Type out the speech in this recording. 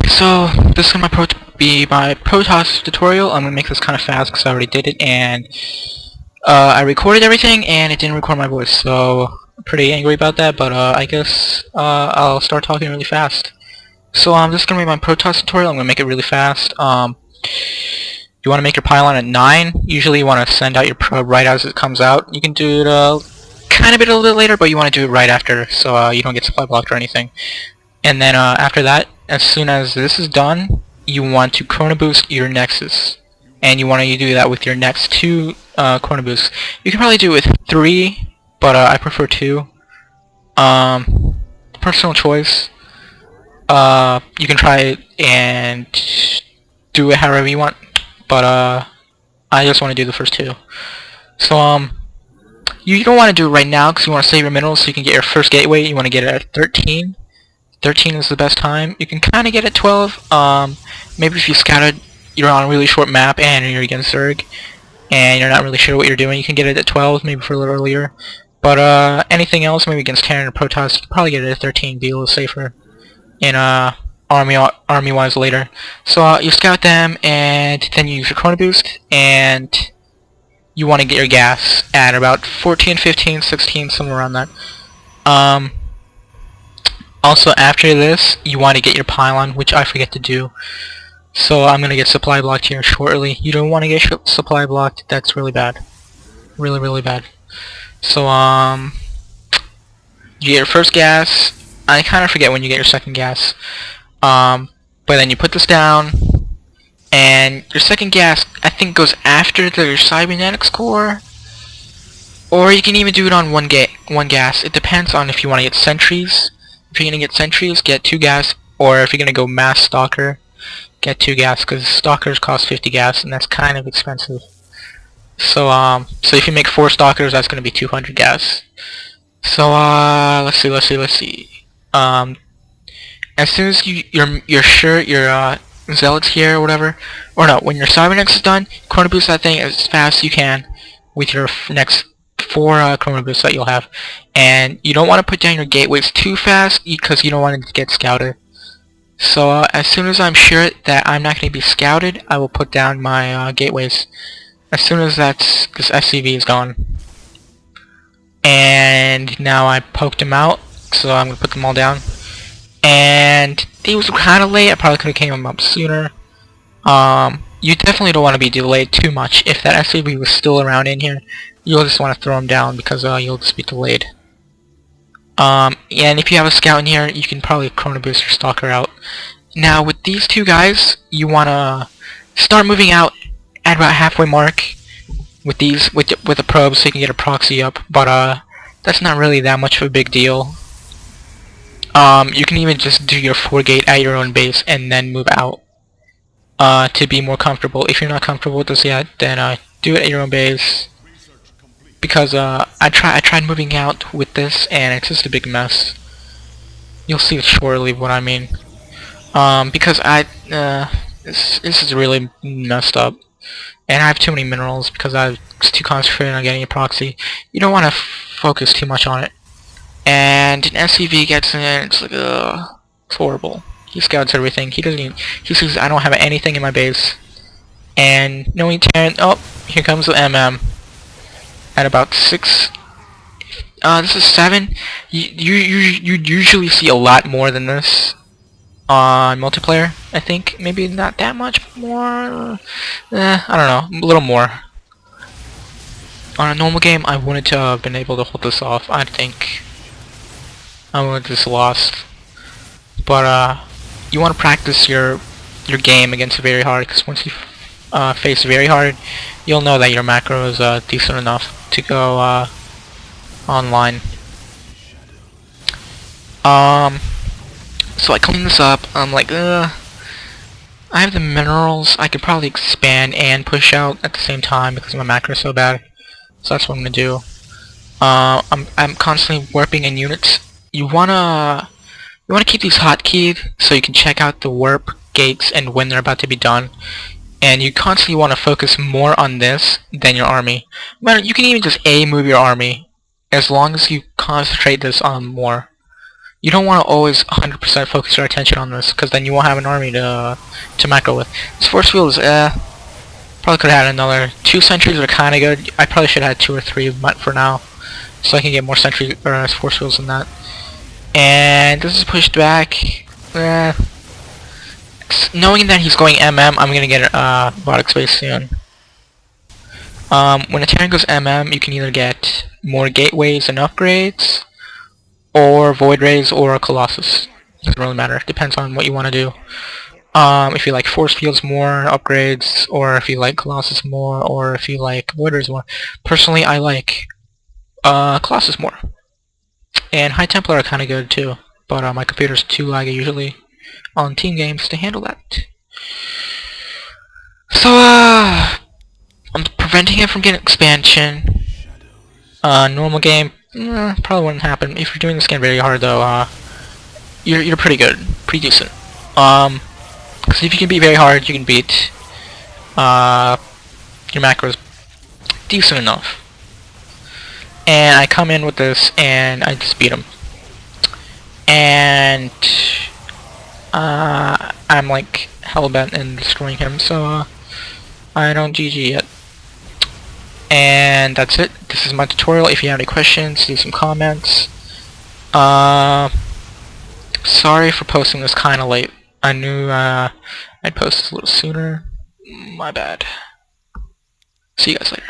So this is gonna be my Protoss tutorial. I'm gonna make this kind of fast because I already did it, and I recorded everything and it didn't record my voice, so I'm pretty angry about that. But I guess I'll start talking really fast. So this is gonna be my Protoss tutorial. I'm gonna make it really fast. You want to make your pylon at 9. Usually you want to send out your probe right as it comes out. You can do it kind of a little bit later, but you want to do it right after, so you don't get supply blocked or anything. And then after that, as soon as this is done, you want to chrono boost your nexus, and you want to do that with your next 2 chrono boosts. You can probably do it with 3, but I prefer 2. Personal choice. You can try it and do it however you want, but I just want to do the first 2. So you don't want to do it right now because you want to save your minerals so you can get your first gateway. You want to get it at 13. 13 is the best time. You can kind of get it 12. Maybe if you scouted, you're on a really short map and you're against Zerg, and you're not really sure what you're doing, you can get it at 12, maybe for a little earlier. But anything else, maybe against Terran or Protoss, you can probably get it at 13, be a little safer in army-wise later. So you scout them, and then you use your chrono boost, and you want to get your gas at about 14, 15, 16, somewhere around that. Also, after this, you want to get your pylon, which I forget to do. So I'm going to get supply blocked here shortly. You don't want to get supply blocked. That's really bad. Really, really bad. So, you get your first gas. I kind of forget when you get your second gas. But then you put this down, and your second gas, I think, goes after the cybernetics core. Or you can even do it on one gas. It depends on if you want to get sentries. If you're going to get sentries, get 2 gas, or if you're going to go mass stalker, get 2 gas, because stalkers cost 50 gas, and that's kind of expensive. So if you make 4 stalkers, that's going to be 200 gas. So let's see. As soon as you're sure your zealots here or whatever, or no, when your cybernetics is done, chrono boost that thing as fast as you can with your next 4 chrono boosts that you'll have. And you don't want to put down your gateways too fast because you don't want it to get scouted. So as soon as I'm sure that I'm not going to be scouted, I will put down my gateways. As soon as this SCV is gone. And now I poked them out, so I'm going to put them all down. And it was kind of late. I probably could have came up sooner. You definitely don't want to be delayed too much. If that SCV was still around in here, you'll just want to throw them down because you'll just be delayed. And if you have a scout in here, you can probably chrono boost your stalker out. Now with these 2 guys, you want to start moving out at about halfway mark with the probes, so you can get a proxy up. But that's not really that much of a big deal. You can even just do your 4-gate at your own base and then move out to be more comfortable. If you're not comfortable with this yet, then do it at your own base. Because I tried moving out with this, and it's just a big mess. You'll see shortly what I mean. Because this is really messed up, and I have too many minerals because I was too concentrated on getting a proxy. You don't want to focus too much on it. And an SCV gets in, it's like, it's horrible. He scouts everything. He says I don't have anything in my base. And knowing Terran, oh, here comes the MM. At about 6, this is 7. You usually see a lot more than this on multiplayer. I think maybe not that much more. I don't know, a little more. On a normal game, I wouldn't have been able to hold this off. I think I would have just lost. But you want to practice your game against very hard, because once you face very hard, you'll know that your macro is decent enough to go online. So I clean this up. I'm like, I have the minerals. I could probably expand and push out at the same time because my macro is so bad. So that's what I'm gonna do. I'm constantly warping in units. You wanna keep these hotkeyed so you can check out the warp gates and when they're about to be done. And you constantly want to focus more on this than your army. You can even just move your army as long as you concentrate this on more. You don't want to always 100% focus your attention on this, because then you won't have an army to macro with. This force field is probably could have had another 2 sentries are kind of good. I probably should have had 2 or 3 for now, so I can get more sentry or force fields than that. And this is pushed back. Knowing that he's going MM, I'm gonna get robotic space soon. When a Terran goes MM, you can either get more gateways and upgrades, or void rays, or a colossus. Doesn't really matter. Depends on what you want to do. If you like force fields more, upgrades, or if you like colossus more, or if you like void rays more. Personally, I like colossus more. And high templar are kind of good too, but my computer's too laggy usually on team games to handle that. So I'm preventing it from getting expansion. Normal game, probably wouldn't happen. If you're doing this game very hard though, you're pretty good, pretty decent. Because if you can beat very hard, you can beat your macros decent enough. And I come in with this and I just beat him. And I'm like hellbent in destroying him, so I don't GG yet. And that's it. This is my tutorial. If you have any questions, leave some comments. Sorry for posting this kinda late. I knew I'd post this a little sooner. My bad. See you guys later.